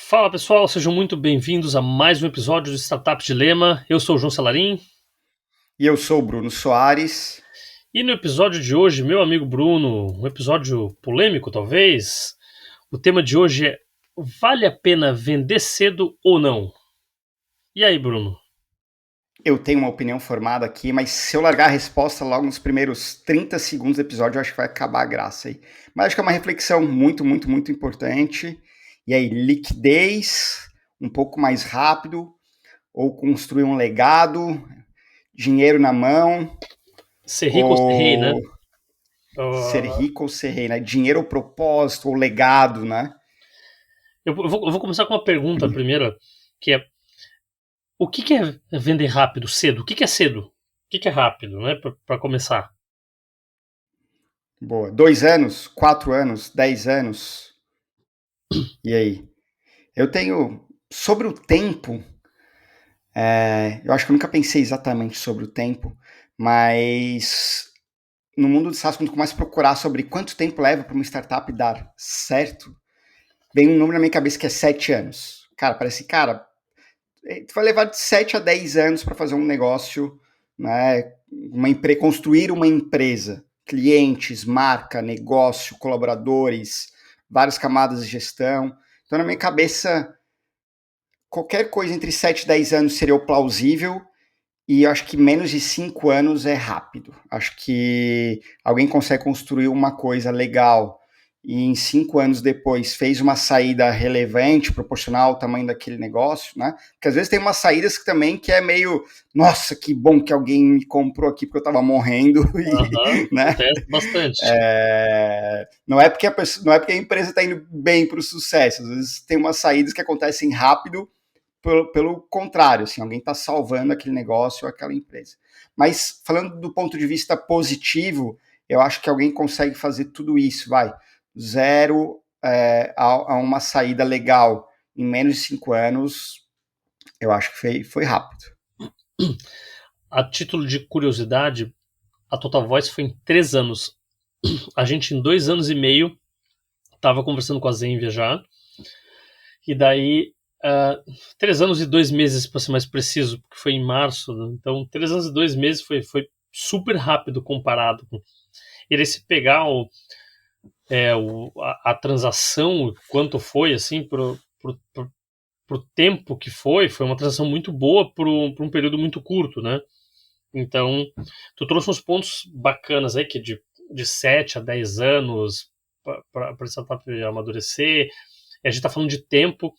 Fala pessoal, sejam muito bem-vindos a mais um episódio do Startup Dilema. Eu sou o João Salarim E eu sou o Bruno Soares. e no episódio de hoje, meu amigo Bruno, um episódio polêmico talvez. O tema de hoje é: vale a pena vender cedo ou não? E aí, Bruno? Eu tenho uma opinião formada aqui, mas se eu largar a resposta logo nos primeiros 30 segundos do episódio, eu acho que vai acabar a graça aí. Mas acho que é uma reflexão muito importante. E aí, liquidez, um pouco mais rápido, ou construir um legado, dinheiro na mão, Ser rico ou ser rei, né? ou ser Uh, rico ou ser rei, né? Dinheiro ou propósito, ou legado, né? eu vou começar com uma pergunta primeiro, que é: o que é vender rápido, cedo? O que é cedo? O que é rápido, né? Para começar. Boa. 2 anos, 4 anos, 10 anos. E aí? Eu tenho. Sobre o tempo, eu acho que eu nunca pensei exatamente sobre o tempo, mas no mundo do SaaS, quando tu começa a procurar sobre quanto tempo leva para uma startup dar certo, vem um número na minha cabeça que é 7 anos. Cara, parece, cara, tu vai levar de 7 a 10 anos para fazer um negócio, né? Construir uma empresa, clientes, marca, negócio, colaboradores, várias camadas de gestão. Então, na minha cabeça, qualquer coisa entre 7 e 10 anos seria o plausível. E eu acho que menos de 5 anos é rápido. Acho que alguém consegue construir uma coisa legal e em 5 anos depois fez uma saída relevante, proporcional ao tamanho daquele negócio, né? Porque às vezes tem umas saídas que também que é meio, nossa, que bom que alguém me comprou aqui porque eu tava morrendo Aham, e, né? acontece bastante. Não é porque não é porque a empresa está indo bem para o sucesso. Às vezes tem umas saídas que acontecem rápido pelo contrário, assim, alguém está salvando aquele negócio ou aquela empresa. Mas falando do ponto de vista positivo, eu acho que alguém consegue fazer tudo isso, vai, zero a uma saída legal em menos de 5 anos, eu acho que foi rápido. A título de curiosidade, a Total Voice foi em 3 anos. A gente, em 2 anos e meio, estava conversando com a Zenvia já. E daí, 3 anos e 2 meses, para ser mais preciso, porque foi em março. Né? Então, 3 anos e 2 meses foi super rápido comparado com. E daí, se pegar a transação, quanto foi, assim, pro tempo que foi uma transação muito boa para um período muito curto, né? Então, tu trouxe uns pontos bacanas aí, que de 7 a 10 anos para a startup amadurecer. E a gente está falando de tempo.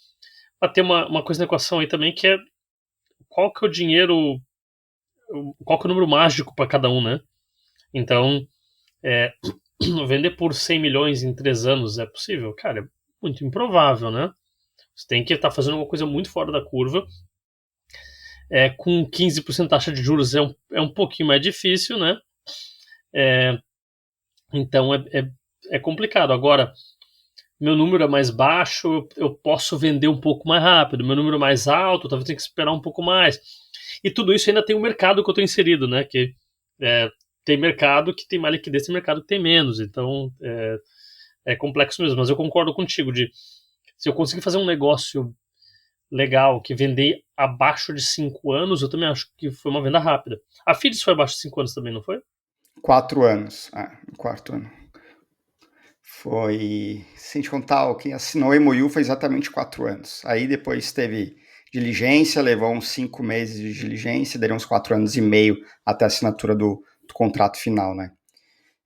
Mas tem uma coisa na equação aí também que é qual que é o dinheiro, qual que é o número mágico para cada um, né? Então, é, vender por 100 milhões em 3 anos é possível? Cara, é muito improvável, né? Você tem que estar fazendo alguma coisa muito fora da curva. Com 15% de taxa de juros é um pouquinho mais difícil, né? É, então é complicado. Agora, meu número é mais baixo, eu posso vender um pouco mais rápido. Meu número é mais alto, talvez tenha que esperar um pouco mais. E tudo isso ainda tem o mercado que eu estou inserido, né? Que tem mercado que tem mais liquidez, tem mercado que tem menos. Então é complexo mesmo. Mas eu concordo contigo de se eu conseguir fazer um negócio legal que vender abaixo de 5 anos, eu também acho que foi uma venda rápida. A Fides foi abaixo de 5 anos também, não foi? 4 anos, no quarto ano. Foi, sem te contar, quem assinou o MOU foi exatamente 4 anos. Aí depois teve diligência, levou uns 5 meses de diligência, daria uns 4 anos e meio até a assinatura do contrato final, né?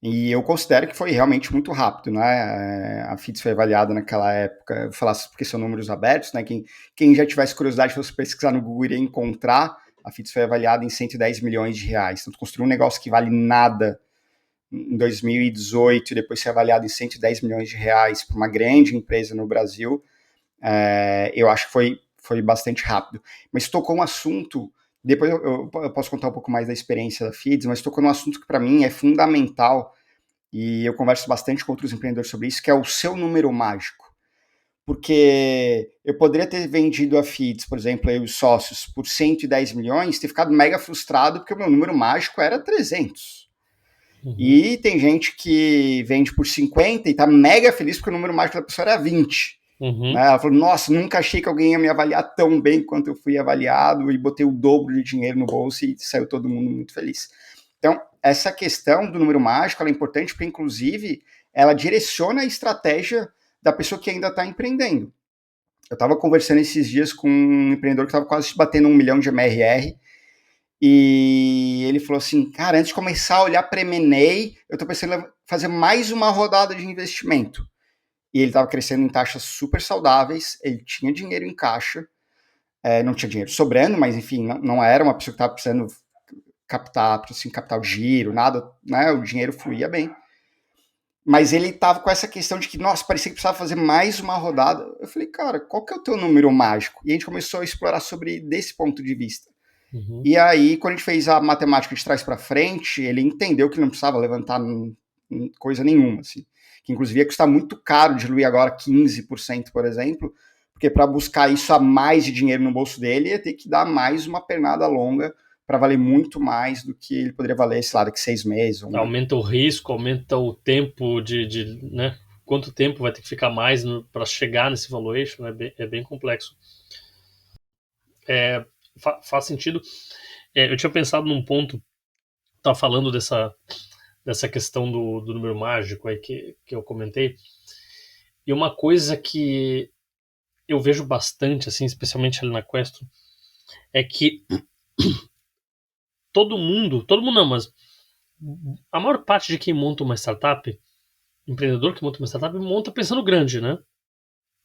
E eu considero que foi realmente muito rápido, né? A FITS foi avaliada naquela época, eu falasse porque são números abertos, né? Quem já tivesse curiosidade, fosse pesquisar no Google, iria encontrar. A FITS foi avaliada em 110 milhões de reais. Então, construir um negócio que vale nada em 2018 e depois ser avaliado em 110 milhões de reais para uma grande empresa no Brasil, eu acho que foi bastante rápido. Mas tocou um assunto, depois eu posso contar um pouco mais da experiência da FIDS, mas tocou num assunto que para mim é fundamental e eu converso bastante com outros empreendedores sobre isso, que é o seu número mágico. Porque eu poderia ter vendido a FIDS, por exemplo, eu e os sócios, por 110 milhões, ter ficado mega frustrado porque o meu número mágico era 300. Uhum. E tem gente que vende por 50 e tá mega feliz porque o número mágico da pessoa era 20. Uhum. Né? Ela falou, nossa, nunca achei que alguém ia me avaliar tão bem quanto eu fui avaliado, e botei o dobro de dinheiro no bolso e saiu todo mundo muito feliz. Então, essa questão do número mágico é importante porque, inclusive, ela direciona a estratégia da pessoa que ainda está empreendendo. Eu estava conversando esses dias com um empreendedor que estava quase batendo 1 milhão de MRR, e ele falou assim, cara, antes de começar a olhar para M&A, eu estou pensando em fazer mais uma rodada de investimento. E ele estava crescendo em taxas super saudáveis, ele tinha dinheiro em caixa, não tinha dinheiro sobrando, mas enfim, não era uma pessoa que estava precisando captar, assim, capital de giro, nada, né? O dinheiro fluía bem. Mas ele tava com essa questão de que, nossa, parecia que precisava fazer mais uma rodada. Eu falei, cara, qual que é o teu número mágico? E a gente começou a explorar sobre desse ponto de vista. Uhum. E aí, quando a gente fez a matemática de trás para frente, ele entendeu que não precisava levantar coisa nenhuma, assim. Que inclusive ia custar muito caro diluir agora 15%, por exemplo, porque para buscar isso a mais de dinheiro no bolso dele, ia ter que dar mais uma pernada longa para valer muito mais do que ele poderia valer, sei lá, daqui 6 meses ou um ano. Aumenta o risco, aumenta o tempo né? Quanto tempo vai ter que ficar mais para chegar nesse valuation? É bem complexo. Faz sentido. Eu tinha pensado num ponto, tá falando dessa questão do número mágico aí que eu comentei. E uma coisa que eu vejo bastante, assim, especialmente ali na Questo, é que todo mundo não, mas a maior parte de quem monta uma startup, empreendedor que monta uma startup, monta pensando grande, né?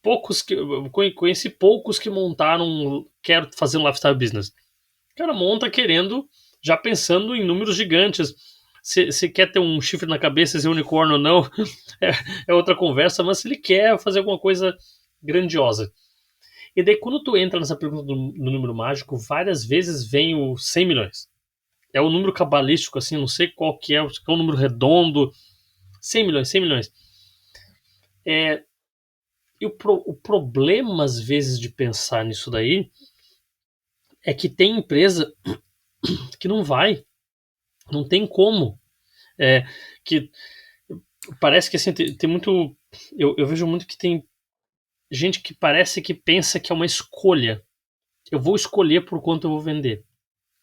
Eu conheci poucos que montaram, quero fazer um lifestyle business. O cara monta querendo, já pensando em números gigantes. Se quer ter um chifre na cabeça, se é unicórnio ou não, é outra conversa, mas se ele quer fazer alguma coisa grandiosa. E daí, quando tu entra nessa pergunta do número mágico, várias vezes vem o 100 milhões. É o número cabalístico, assim, não sei qual que é um número redondo. 100 milhões, 100 milhões. E o problema, às vezes, de pensar nisso daí é que tem empresa que não vai, não tem como. É, que parece que assim, tem muito. Eu vejo muito que tem gente que parece que pensa que é uma escolha. Eu vou escolher por quanto eu vou vender.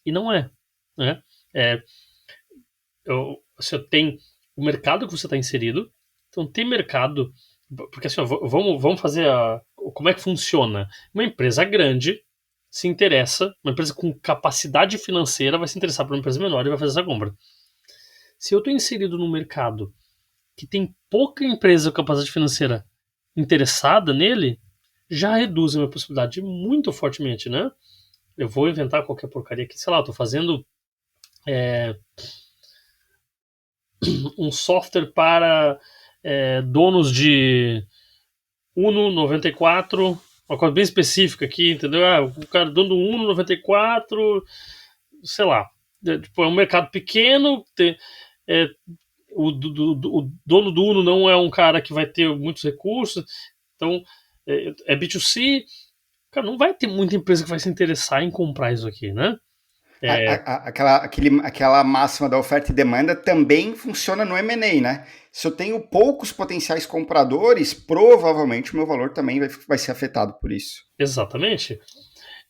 E não é. Né? É, você tem o mercado que você está inserido. Então tem mercado. Porque assim, ó, vamos fazer como é que funciona. Uma empresa grande se interessa, uma empresa com capacidade financeira vai se interessar por uma empresa menor e vai fazer essa compra. Se eu estou inserido num mercado que tem pouca empresa com capacidade financeira interessada nele, já reduz a minha possibilidade muito fortemente, né? Eu vou inventar qualquer porcaria aqui, sei lá, eu tô fazendo é, um software para donos de Uno 94, uma coisa bem específica aqui, entendeu? O cara dono do Uno 94, sei lá, tipo, é um mercado pequeno, é, o dono do Uno não é um cara que vai ter muitos recursos, então é B2C, cara, não vai ter muita empresa que vai se interessar em comprar isso aqui, né? É, Aquela máxima da oferta e demanda também funciona no M&A, né? Se eu tenho poucos potenciais compradores, provavelmente o meu valor também vai ser afetado por isso. exatamente.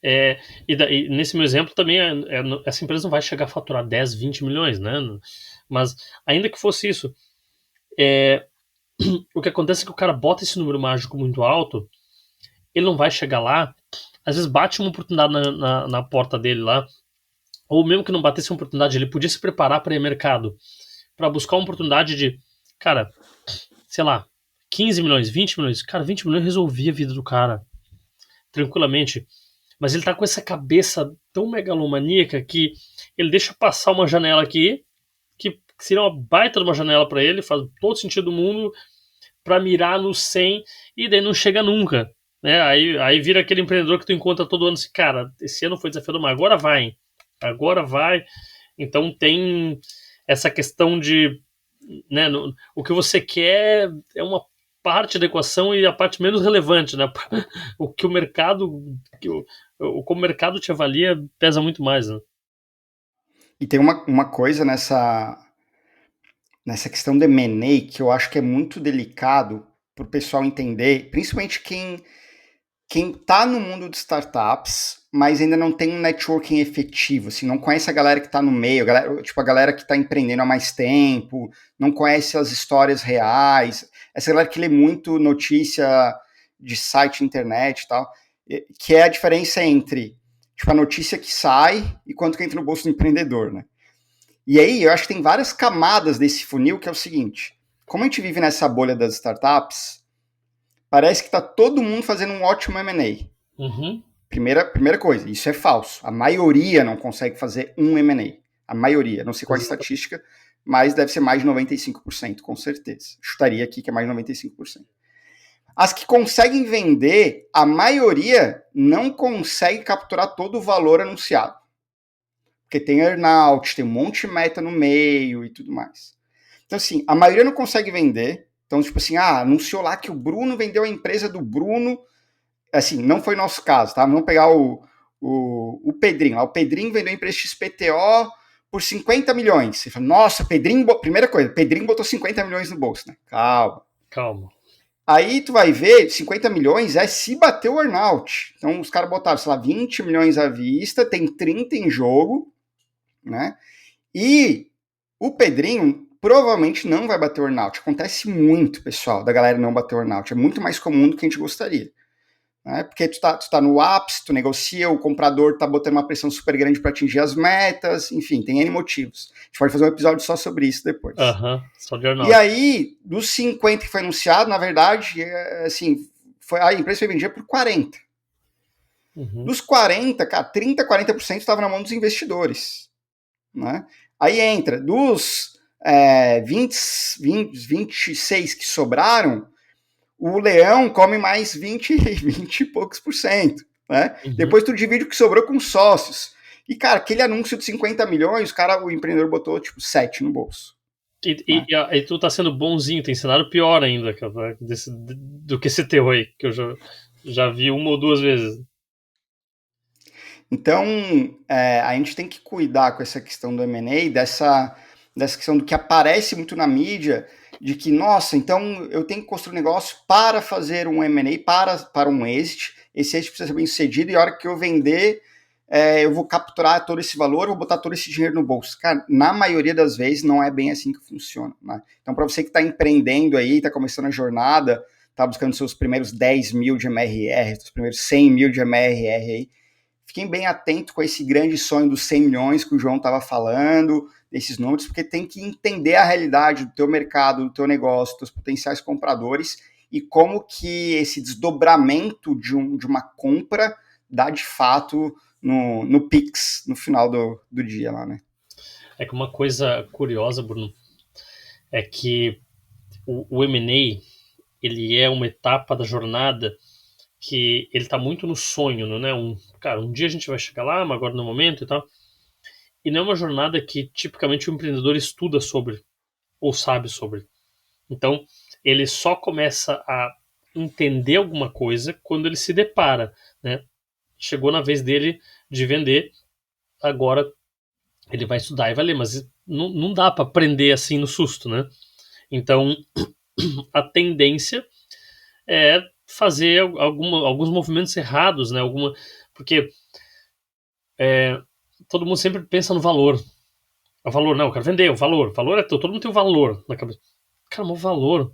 E nesse meu exemplo também, essa empresa não vai chegar a faturar 10, 20 milhões, né? Mas ainda que fosse isso, o que acontece é que o cara bota esse número mágico muito alto, ele não vai chegar lá, às vezes bate uma oportunidade na porta dele lá, ou mesmo que não batesse uma oportunidade, ele podia se preparar para ir ao mercado, para buscar uma oportunidade de, cara, sei lá, 15 milhões, 20 milhões. Cara, 20 milhões resolvia a vida do cara, tranquilamente. Mas ele tá com essa cabeça tão megalomaníaca que ele deixa passar uma janela aqui, que seria uma baita de uma janela para ele, faz todo sentido do mundo, para mirar no 100 e daí não chega nunca. Né? Aí vira aquele empreendedor que tu encontra todo ano assim, cara, esse ano foi desafiador, mas agora vai. Agora vai. Então tem essa questão de, né, o que você quer é uma parte da equação e a parte menos relevante, né? O que o mercado, como o mercado te avalia pesa muito mais, né? E tem uma coisa nessa questão do M&A que eu acho que é muito delicado, para o pessoal entender, principalmente quem está no mundo de startups, mas ainda não tem um networking efetivo, assim, não conhece a galera que está no meio, a galera que está empreendendo há mais tempo, não conhece as histórias reais, essa galera que lê muito notícia de site internet e tal, que é a diferença entre tipo, a notícia que sai e quanto que entra no bolso do empreendedor, né? E aí, eu acho que tem várias camadas desse funil, que é o seguinte, como a gente vive nessa bolha das startups, parece que está todo mundo fazendo um ótimo M&A. Uhum. Primeira coisa, isso é falso. A maioria não consegue fazer um M&A. A maioria, não sei qual é a estatística, mas deve ser mais de 95%, com certeza. Chutaria aqui que é mais de 95%. As que conseguem vender, a maioria não consegue capturar todo o valor anunciado. Porque tem earnout, tem um monte de meta no meio e tudo mais. Então, assim, a maioria não consegue vender. Então, tipo assim, anunciou lá que o Bruno vendeu a empresa do Bruno. Assim, não foi nosso caso, tá? Vamos pegar o Pedrinho. O Pedrinho vendeu a empresa XPTO por 50 milhões. Você fala, nossa, Pedrinho... Primeira coisa, Pedrinho botou 50 milhões no bolso, né? Calma. Aí tu vai ver, 50 milhões é se bater o earnout. Então os caras botaram, sei lá, 20 milhões à vista, tem 30 em jogo, né? E o Pedrinho provavelmente não vai bater o earnout. Acontece muito, pessoal, da galera não bater o earnout. É muito mais comum do que a gente gostaria. Né? Porque tu tá no ápice, tu negocia, o comprador tá botando uma pressão super grande para atingir as metas, enfim, tem N motivos. A gente pode fazer um episódio só sobre isso depois. Só de E aí, dos 50 que foi anunciado, na verdade, assim, a empresa foi vendida por 40. Uhum. Dos 40, cara, 30, 40% estava na mão dos investidores. Né? Aí entra, dos 26 que sobraram, o leão come mais 20 e poucos por cento. Né? Uhum. Depois tu divide o que sobrou com sócios. E, cara, aquele anúncio de 50 milhões, o empreendedor botou, tipo, 7 no bolso. E tu tá sendo bonzinho, tem cenário pior ainda do que esse teu aí, que eu já vi uma ou duas vezes. Então, a gente tem que cuidar com essa questão do M&A, dessa questão do que aparece muito na mídia, de que, nossa, então eu tenho que construir um negócio para fazer um M&A, para um exit, esse exit precisa ser bem sucedido, e a hora que eu vender, eu vou capturar todo esse valor, vou botar todo esse dinheiro no bolso. Cara, na maioria das vezes não é bem assim que funciona. Né? Então, para você que está empreendendo aí, está começando a jornada, está buscando seus primeiros 10 mil de MRR, seus primeiros 100 mil de MRR aí, fiquem bem atentos com esse grande sonho dos 100 milhões que o João estava falando, desses números, porque tem que entender a realidade do teu mercado, do teu negócio, dos potenciais compradores e como que esse desdobramento de uma compra dá de fato no Pix no final do dia lá, né? É que uma coisa curiosa, Bruno, é que o M&A, ele é uma etapa da jornada que ele tá muito no sonho, né? Cara, um dia a gente vai chegar lá, mas agora no momento e tal. E não é uma jornada que tipicamente o empreendedor estuda sobre ou sabe sobre. Então, ele só começa a entender alguma coisa quando ele se depara, né? Chegou na vez dele de vender, agora ele vai estudar e vai ler, mas não dá para aprender assim no susto, né? Então, a tendência é fazer alguns movimentos errados, né? Porque todo mundo sempre pensa no valor. O valor, não, eu quero vender, o valor é todo mundo tem o valor na cabeça. Cara, mas o valor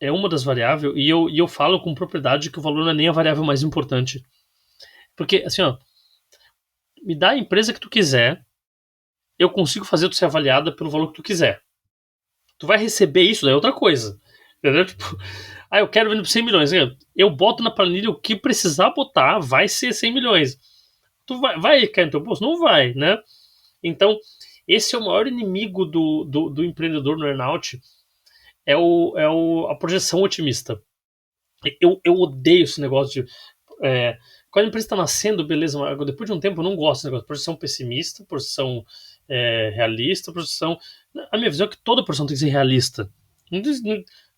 é uma das variáveis, e eu falo com propriedade que o valor não é nem a variável mais importante. Porque, assim, ó, me dá a empresa que tu quiser, eu consigo fazer tu ser avaliada pelo valor que tu quiser. Tu vai receber isso, daí é outra coisa. Entendeu? Tipo, eu quero vender por 100 milhões. Eu boto na planilha o que precisar botar, vai ser 100 milhões. Tu vai cair no teu bolso? Não vai, né? Então, esse é o maior inimigo do empreendedor no earnout, a projeção otimista. Eu odeio esse negócio de... quando a empresa está nascendo, beleza, mas depois de um tempo eu não gosto desse negócio. Projeção pessimista, projeção realista, projeção... A minha visão é que toda projeção tem que ser realista.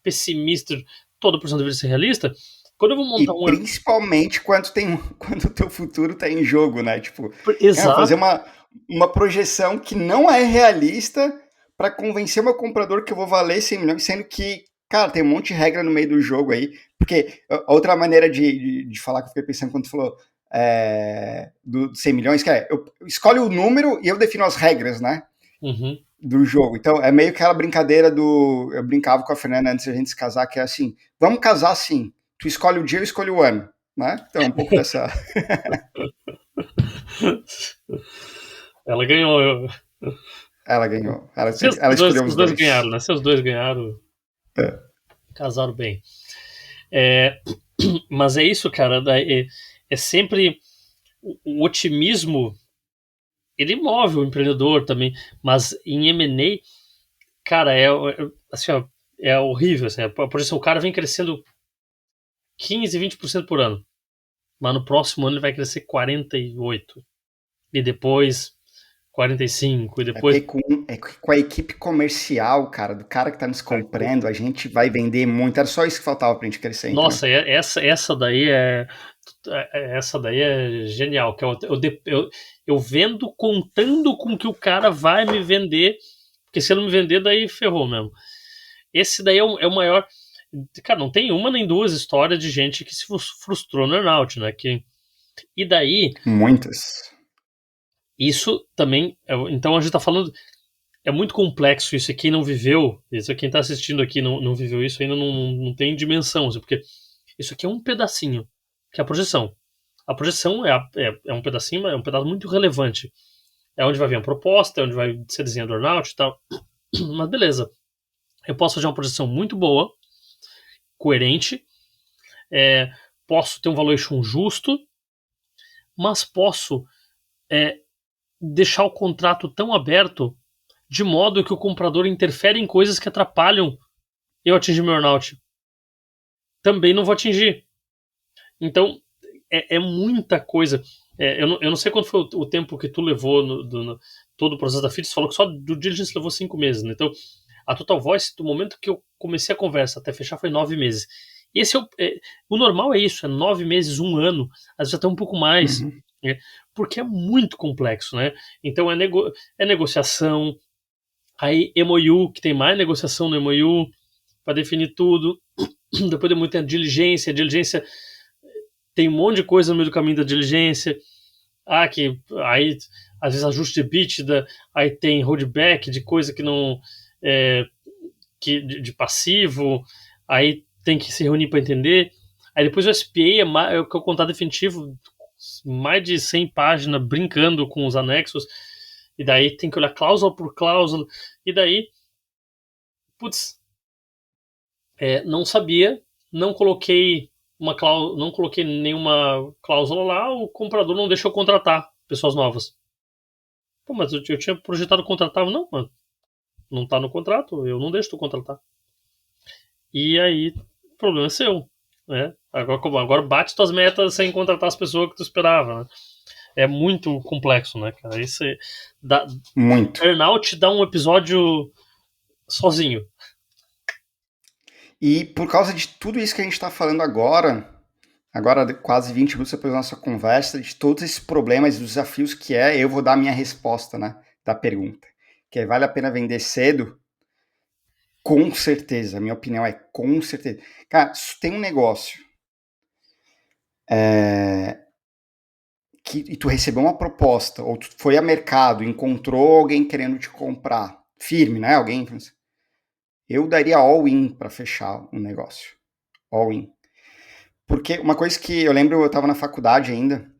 Pessimista, toda projeção deveria ser realista. Quando eu vou montar principalmente quando o teu futuro está em jogo, né? Tipo, exato. Fazer uma projeção que não é realista para convencer o meu comprador que eu vou valer 100 milhões, sendo que Cara, tem um monte de regra no meio do jogo aí, porque outra maneira de falar que eu fiquei pensando quando tu falou do 100 milhões, que eu escolho o número e eu defino as regras, né? Uhum. Do jogo. Então, é meio que aquela brincadeira do... Eu brincava com a Fernanda antes de a gente se casar, que é assim, vamos casar assim, tu escolhe o dia, eu escolho o ano, né? Então, um pouco dessa... Ela ganhou. Ela ganhou. Vocês Ela dois, escolheu os os dois dois. ganharam, né? Seus dois ganharam, É. casaram bem. É, mas é isso, cara. É sempre o otimismo. Ele move o empreendedor também, mas em M&A, cara, assim, ó, é horrível. Assim, por isso, o cara vem crescendo 15, 20% por ano, mas no próximo ano ele vai crescer 48%, e depois 45%, e É depois. porque com a equipe comercial, cara, do cara que tá nos comprando, a gente vai vender muito. Era só isso que faltava pra gente crescer, entendeu? Nossa, essa daí é genial, que eu vendo contando com que o cara vai me vender, porque se ele não me vender, daí ferrou mesmo. Esse daí é o maior. Cara, não tem uma nem duas histórias de gente que se frustrou no earnout, né? E daí, Muitas. isso também. Então a gente tá falando. É muito complexo isso, e quem não viveu, isso quem tá assistindo aqui não viveu isso ainda não tem dimensão, assim, porque isso aqui é um pedacinho, que é a projeção. A projeção é um pedacinho, mas é um pedaço muito relevante. É onde vai vir a proposta, é onde vai ser desenhado o earnout e tal. Mas beleza. Eu posso fazer uma projeção muito boa, coerente, posso ter um valuation justo, mas posso é, deixar o contrato tão aberto de modo que o comprador interfere em coisas que atrapalham eu atingir meu earnout. Também não vou atingir. Então, é muita coisa. Eu não sei quanto foi o tempo que tu levou todo o processo da FIT. Você falou que só do diligence levou 5 meses. Né? Então, a Total Voice, do momento que eu comecei a conversa até fechar, foi 9 meses. Esse o normal é isso, é 9 meses, um ano, às vezes até um pouco mais. Uhum. Né? Porque é muito complexo, né? Então é negociação, aí MOU, que tem mais negociação no MOU, para definir tudo. Depois de muita diligência, tem um monte de coisa no meio do caminho da diligência. Que aí às vezes ajuste de EBITDA, aí tem holdback de coisa que não de passivo, aí tem que se reunir para entender. Aí depois o SPA é o contrato definitivo, mais de 100 páginas brincando com os anexos, e daí tem que olhar cláusula por cláusula, e daí, putz, não sabia, não coloquei não coloquei nenhuma cláusula lá, o comprador não deixou contratar pessoas novas. Pô, mas eu tinha projetado contratar, não, mano, não tá no contrato, eu não deixo tu contratar. E aí, o problema é seu, né? Agora bate tuas metas sem contratar as pessoas que tu esperava, né? É muito complexo, né, cara? Isso dá, Muito. Earnout dá um episódio sozinho. E por causa de tudo isso que a gente está falando agora quase 20 minutos depois da nossa conversa, de todos esses problemas e desafios que eu vou dar a minha resposta, né, da pergunta. Que vale a pena vender cedo? Com certeza, a minha opinião é com certeza. Cara, se tem um negócio e tu recebeu uma proposta, ou tu foi a mercado, encontrou alguém querendo te comprar, firme, né, alguém, eu daria all-in para fechar o negócio. All-in. Porque uma coisa que eu lembro, eu estava na faculdade ainda,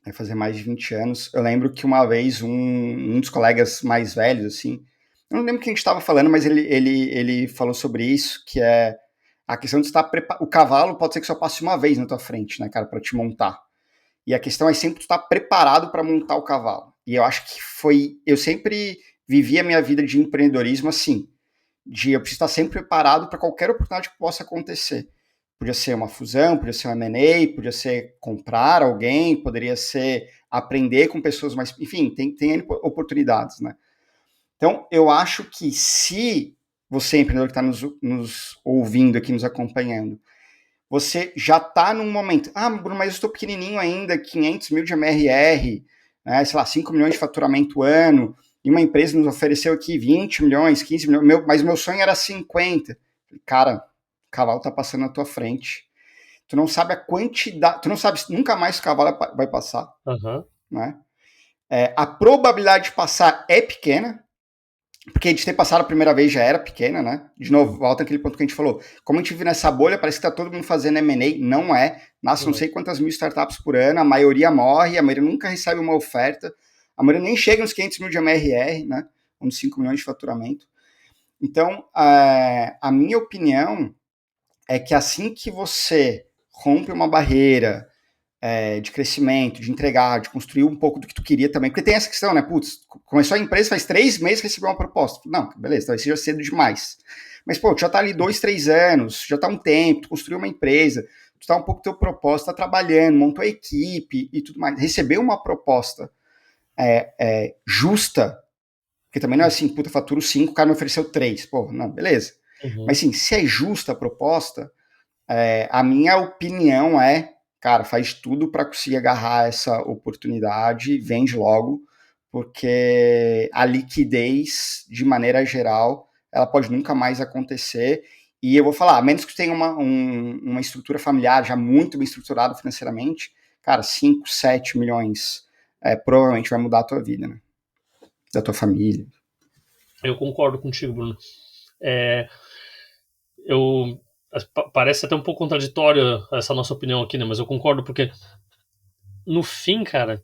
vai fazer mais de 20 anos, eu lembro que uma vez um dos colegas mais velhos, assim, eu não lembro quem a gente estava falando, mas ele falou sobre isso, que é a questão de estar preparado. O cavalo pode ser que só passe uma vez na tua frente, né, cara, para te montar. E a questão é sempre tu estar preparado para montar o cavalo. E eu acho que eu sempre vivi a minha vida de empreendedorismo assim, eu preciso estar sempre preparado para qualquer oportunidade que possa acontecer. Podia ser uma fusão, podia ser um M&A, podia ser comprar alguém, poderia ser aprender com pessoas mais... Enfim, tem oportunidades, né? Então, eu acho que se você, empreendedor que está nos ouvindo aqui, nos acompanhando, você já está num momento... Bruno, mas eu estou pequenininho ainda, 500 mil de MRR, né, sei lá, 5 milhões de faturamento ano, e uma empresa nos ofereceu aqui 20 milhões, 15 milhões, mas meu sonho era 50. Cara, cavalo tá passando na tua frente. Tu não sabe a quantidade, tu não sabe nunca mais se o cavalo vai passar, né? A probabilidade de passar é pequena, porque de ter passado a primeira vez já era pequena, né? De novo, volta aquele ponto que a gente falou. Como a gente vive nessa bolha, parece que tá todo mundo fazendo M&A. Não é. Nasce não sei quantas mil startups por ano, a maioria morre, a maioria nunca recebe uma oferta, a maioria nem chega nos 500 mil de MRR, né? Uns 5 milhões de faturamento. Então, a minha opinião é que assim que você rompe uma barreira de crescimento, de entregar, de construir um pouco do que tu queria também, porque tem essa questão, né? Putz, começou a empresa, faz 3 meses que recebeu uma proposta. Não, beleza, talvez seja cedo demais. Mas, pô, tu já tá ali 2, 3 anos, já tá um tempo, tu construiu uma empresa, tu tá um pouco teu propósito, tá trabalhando, montou a equipe e tudo mais. Recebeu uma proposta justa, porque também não é assim, puta, faturo 5, o cara me ofereceu 3. Pô, não, beleza. Mas, assim, se é justa a proposta, a minha opinião cara, faz tudo para conseguir agarrar essa oportunidade, vende logo, porque a liquidez, de maneira geral, ela pode nunca mais acontecer. E eu vou falar, a menos que tenha uma estrutura familiar já muito bem estruturada financeiramente, cara, 5, 7 milhões provavelmente vai mudar a tua vida, né? Da tua família. Eu concordo contigo, Bruno. Parece até um pouco contraditório essa nossa opinião aqui, né? Mas eu concordo porque no fim, cara,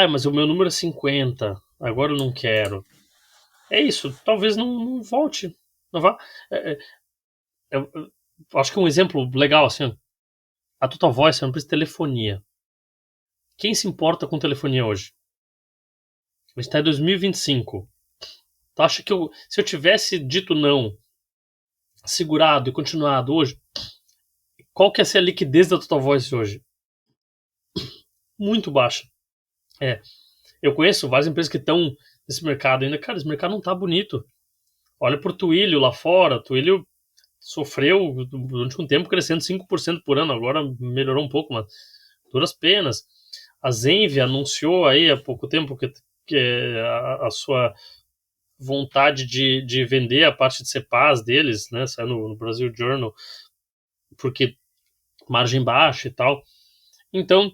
mas o meu número é 50, agora eu não quero. É isso, talvez não volte. Não vá. Eu acho que um exemplo legal, assim, a Total Voice é uma empresa de telefonia. Quem se importa com telefonia hoje? A gente está em 2025. Tu acha que se eu tivesse dito não, segurado e continuado hoje, qual que ia ser a liquidez da Total Voice hoje? Muito baixa. Eu conheço várias empresas que estão nesse mercado ainda. Cara, esse mercado não tá bonito. Olha pro Twilio lá fora. Twilio sofreu durante um tempo crescendo 5% por ano. Agora melhorou um pouco, mas duras penas. A Zenvy anunciou aí há pouco tempo que a sua vontade de vender a parte de CPaaS deles, né? Saiu no Brasil Journal, porque margem baixa e tal. Então,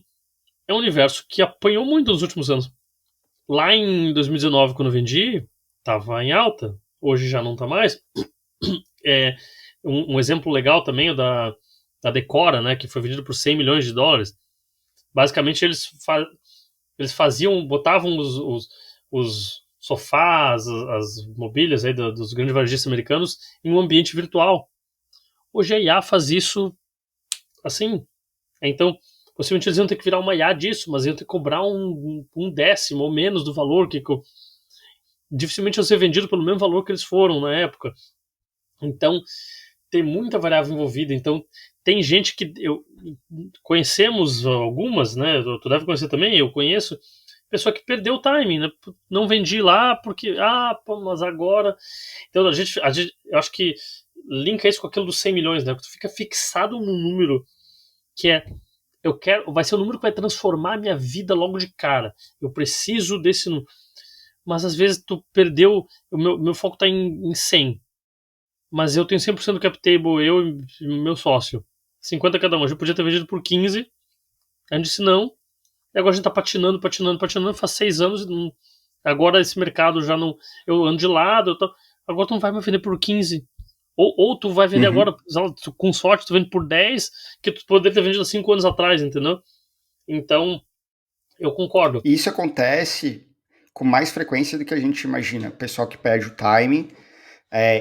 é um universo que apanhou muito nos últimos anos. Lá em 2019, quando eu vendi, estava em alta. Hoje já não está mais. Um exemplo legal também é da Decora, né, que foi vendido por 100 milhões de dólares. Basicamente, eles botavam os sofás, as mobílias aí dos grandes varejistas americanos em um ambiente virtual. Hoje a IA faz isso assim. Então, possivelmente eles iam ter que virar uma IA disso, mas iam ter que cobrar um décimo ou menos do valor que dificilmente ia ser vendido pelo mesmo valor que eles foram na época. Então, tem muita variável envolvida. Então, tem gente que conhecemos algumas, né? Tu deve conhecer também, eu conheço pessoa que perdeu o timing, né? Não vendi lá porque, mas agora. Então, a gente eu acho que linka isso com aquilo dos 100 milhões, né? Porque tu fica fixado num número que vai ser o número que vai transformar a minha vida logo de cara. Eu preciso desse número. Mas às vezes tu perdeu, meu foco tá em 100. Mas eu tenho 100% do cap table, eu e meu sócio. 50 cada um. A gente podia ter vendido por 15. A gente disse não. E agora a gente tá patinando. Faz 6 anos. Agora esse mercado já não. Eu ando de lado. Agora tu não vai me vender por 15. Ou tu vai vender agora, com sorte, tu vende por 10, que tu poderia ter vendido 5 anos atrás, entendeu? Então, eu concordo. Isso acontece com mais frequência do que a gente imagina. O pessoal que perde o timing.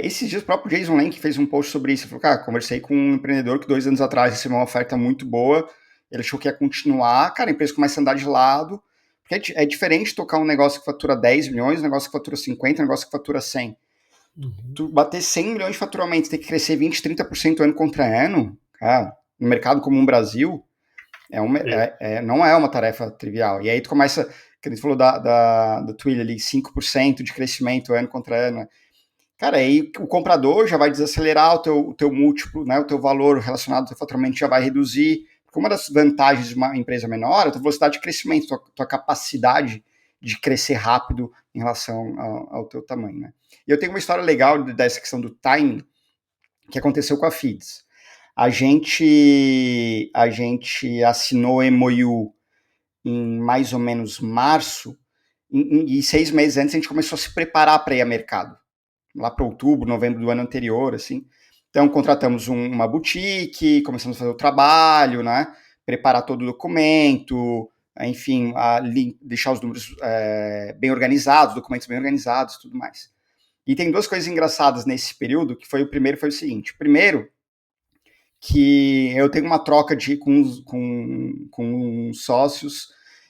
Esses dias o próprio Jason Lenk fez um post sobre isso. Ele falou, cara, conversei com um empreendedor que 2 anos atrás recebeu uma oferta muito boa, ele achou que ia continuar, cara, a empresa começa a andar de lado, porque é diferente tocar um negócio que fatura 10 milhões, um negócio que fatura 50, um negócio que fatura 100. Tu bater 100 milhões de faturamento, ter que crescer 20, 30% ano contra ano, cara, no mercado como o Brasil, não é uma tarefa trivial. E aí tu começa, que a gente falou da Twilio ali, 5% de crescimento ano contra ano. Cara, aí o comprador já vai desacelerar o teu múltiplo, né, o teu valor relacionado ao teu faturamento já vai reduzir. Porque uma das vantagens de uma empresa menor é a tua velocidade de crescimento, tua capacidade de crescer rápido em relação ao teu tamanho, né? E eu tenho uma história legal dessa questão do timing que aconteceu com a Feeds. A gente assinou MOU em mais ou menos março, e 6 meses antes a gente começou a se preparar para ir a mercado, lá para outubro, novembro do ano anterior, assim. Então contratamos uma boutique, começamos a fazer o trabalho, né? Preparar todo o documento, enfim, deixar os números bem organizados, documentos bem organizados, tudo mais. E tem duas coisas engraçadas nesse período, que foi o seguinte. Primeiro, que eu tenho uma troca com sócios,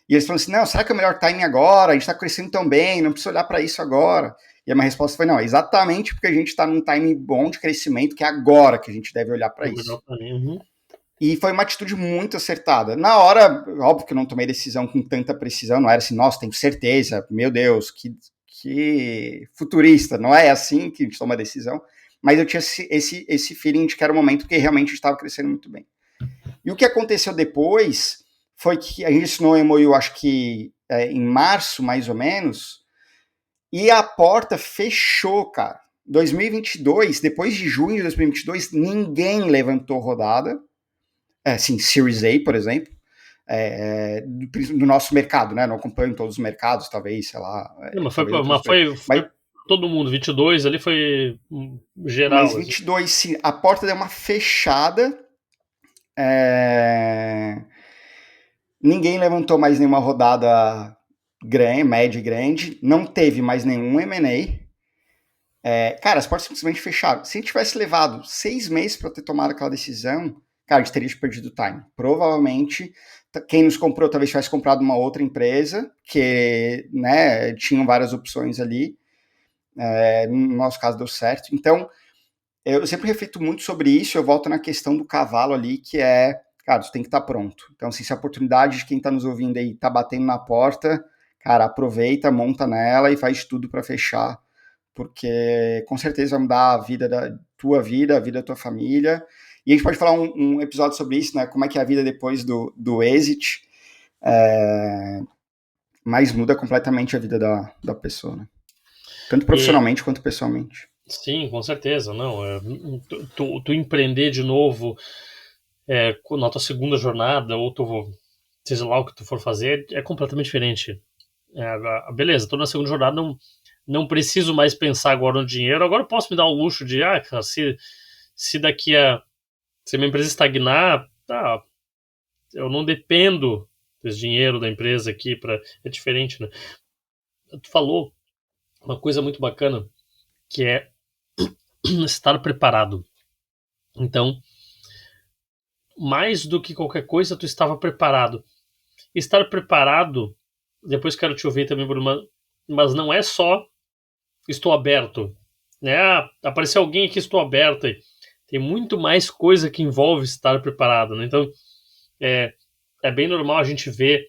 e eles falam assim, não, será que é o melhor timing agora? A gente está crescendo tão bem, não precisa olhar para isso agora. E a minha resposta foi, não, exatamente porque a gente está num timing bom de crescimento, que é agora que a gente deve olhar para isso. Uhum. E foi uma atitude muito acertada. Na hora, óbvio que eu não tomei decisão com tanta precisão, não era assim, nossa, tenho certeza, meu Deus, que futurista, não é assim que a gente toma a decisão, mas eu tinha esse feeling de que era o momento que realmente estava crescendo muito bem. E o que aconteceu depois foi que a gente assinou o MOU, acho que em março, mais ou menos, e a porta fechou, cara. 2022, depois de junho de 2022, ninguém levantou rodada, assim, Series A, por exemplo, do nosso mercado, né? Não acompanho todos os mercados, talvez, sei lá. Mas foi todo mundo, 22 ali foi geral. Mas 22, assim. Sim, a porta deu uma fechada. Ninguém levantou mais nenhuma rodada grande, média e grande. Não teve mais nenhum M&A. Cara, as portas simplesmente fecharam. Se a gente tivesse levado 6 meses para ter tomado aquela decisão, cara, a gente teria perdido o time. Provavelmente, quem nos comprou talvez tivesse comprado uma outra empresa, que, né, tinham várias opções ali. No nosso caso, deu certo. Então, eu sempre reflito muito sobre isso. Eu volto na questão do cavalo ali, que cara, você tem que estar pronto. Então, assim, se a oportunidade de quem está nos ouvindo aí está batendo na porta, cara, aproveita, monta nela e faz tudo para fechar, porque com certeza vai mudar a vida a vida da tua família. E a gente pode falar um episódio sobre isso, né? Como é que é a vida depois do exit, mas muda completamente a vida da pessoa, né? Tanto profissionalmente quanto pessoalmente. Sim, com certeza. Não, tu empreender de novo na tua segunda jornada, ou seja lá o que tu for fazer, é completamente diferente. Beleza, tô na segunda jornada, não preciso mais pensar agora no dinheiro, agora eu posso me dar o luxo de, cara, se daqui se minha empresa estagnar, tá, eu não dependo desse dinheiro da empresa aqui, é diferente, né? Tu falou uma coisa muito bacana, que é estar preparado. Então, mais do que qualquer coisa, tu estava preparado. Estar preparado, depois quero te ouvir também, Bruno, mas não é só estou aberto, né? Apareceu alguém aqui, estou aberto. Tem muito mais coisa que envolve estar preparado, né? Então, é bem normal a gente ver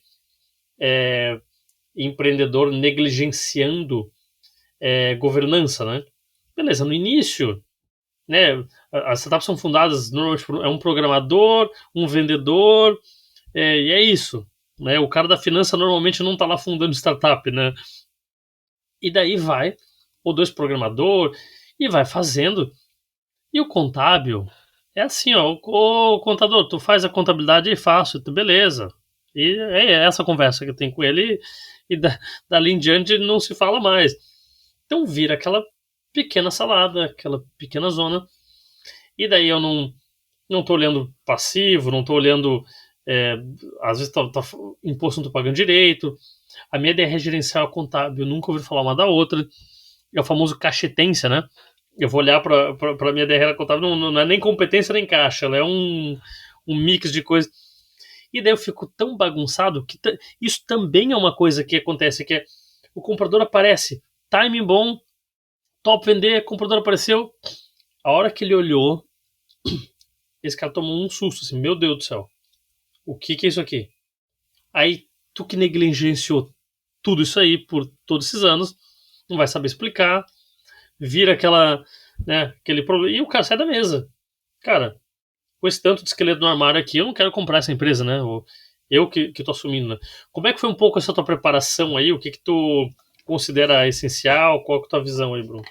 empreendedor negligenciando governança, né? Beleza, no início, né? As startups são fundadas normalmente por um programador, um vendedor, e é isso. Né? O cara da finança normalmente não está lá fundando startup, né? E daí vai o 2 programador e vai fazendo. E o contábil é assim, ó, o contador, tu faz a contabilidade e faço, beleza. E é essa conversa que eu tenho com ele e dali em diante não se fala mais. Então vira aquela pequena salada, aquela pequena zona. E daí eu não tô olhando passivo, não tô olhando às vezes imposto não tô pagando direito. A minha DR gerencial é contábil, eu nunca ouvi falar uma da outra. É o famoso cachetência, né? Eu vou olhar para minha DR contábil, não é nem competência nem caixa, ela é um mix de coisas. E daí eu fico tão bagunçado que isso também é uma coisa que acontece, que o comprador aparece, timing bom, top vender, comprador apareceu. A hora que ele olhou, esse cara tomou um susto, assim, meu Deus do céu, o que é isso aqui? Aí tu que negligenciou tudo isso aí por todos esses anos, não vai saber explicar, vira aquele problema, e o cara sai da mesa. Cara, com esse tanto de esqueleto no armário aqui, eu não quero comprar essa empresa, né? eu que tô assumindo, né? Como é que foi um pouco essa tua preparação aí? O que tu considera essencial? Qual é a tua visão aí, Bruno?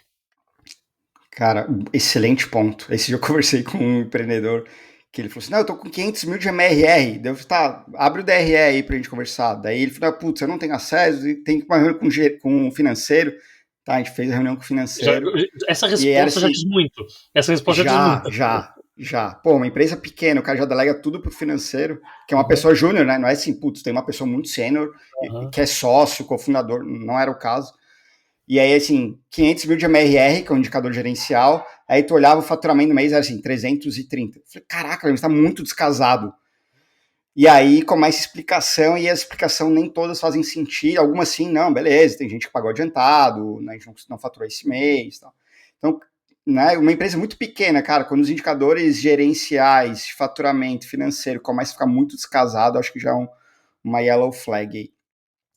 Cara, excelente ponto. Esse dia eu conversei com um empreendedor que ele falou assim, não, eu tô com 500 mil de MRR. Daí eu falei, tá, abre o DRE aí pra gente conversar. Daí ele falou, putz, eu não tenho acesso, tem uma reunião com o financeiro. Tá, a gente fez a reunião com o financeiro. Essa E era resposta já assim, diz muito. Essa resposta já diz já, muito. já, já. Pô, uma empresa pequena, o cara já delega tudo pro financeiro, que é uma Uhum, pessoa júnior, né? Não é assim, putz, tem uma pessoa muito sênior, uhum, que é sócio, cofundador, não era o caso. E aí, assim, 500 mil de MRR, que é um indicador gerencial, aí tu olhava o faturamento no mês, era assim, 330. Eu falei, caraca, está muito descasado. E aí começa a explicação, e a explicação nem todas fazem sentido, algumas sim, não, beleza, tem gente que pagou adiantado, né, a gente não faturou esse mês. Tal. Então, né, uma empresa muito pequena, cara, quando os indicadores gerenciais, de faturamento financeiro começam a ficar muito descasado, acho que já é uma yellow flag aí.